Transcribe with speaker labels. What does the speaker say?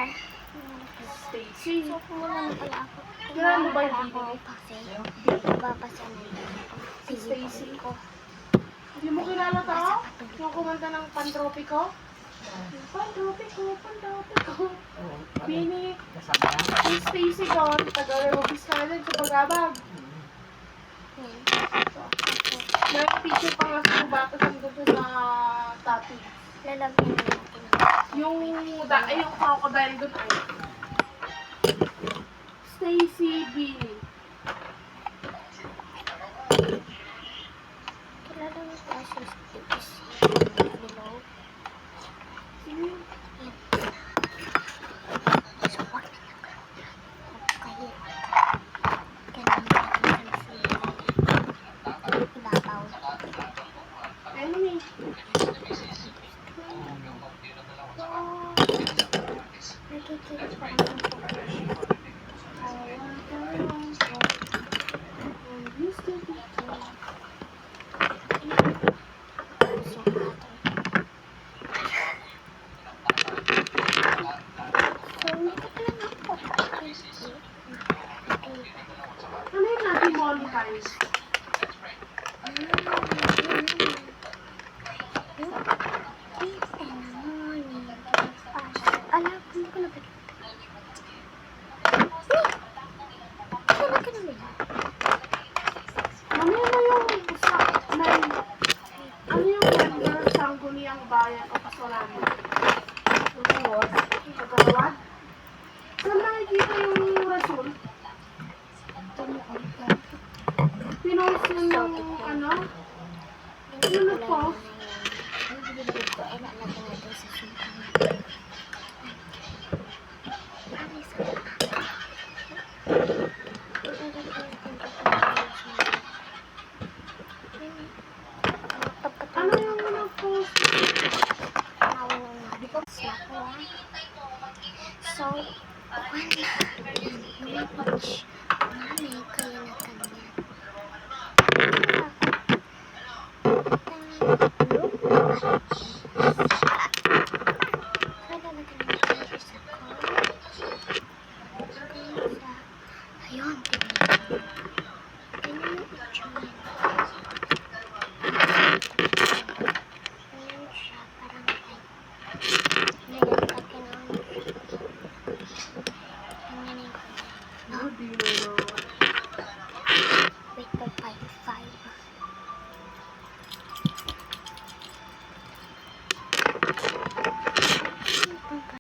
Speaker 1: Stacy.
Speaker 2: So, kumuha na pala ako.
Speaker 1: Kailan mo ba yung
Speaker 2: Kumuha
Speaker 1: bibili?
Speaker 2: ako kasi babasa na yun ako.
Speaker 1: Si Stacy.
Speaker 2: ko.
Speaker 1: Hindi mo kilala to? Yung kumanta ng Pantropiko? Pantropiko, Pantropiko. Bini. Si Stacy doon, taga-rewabis ka na din sa pag-abag. May picture pa nga sa bata sa doon sa tati.
Speaker 2: Lalagyan na natin.
Speaker 1: Yung crocodile doon ay Stacy Bini.
Speaker 2: Kilala mo pa si Stacy. Below. So, wag na lang. Kahit ganun natin sa ibabaw.
Speaker 1: Anyway.
Speaker 2: Nakikita pa naman po.
Speaker 1: Ano yung natin monetize? Mamaya na yung ano yung gender sangguniang bayan o kasolano? Pagkawad? Saan nakikita yung rason? Pinost yun yung ano? Yung nag-post? Ano yung nag-post?
Speaker 2: So, wala. May watch. Mami, kaya na kanya. Look.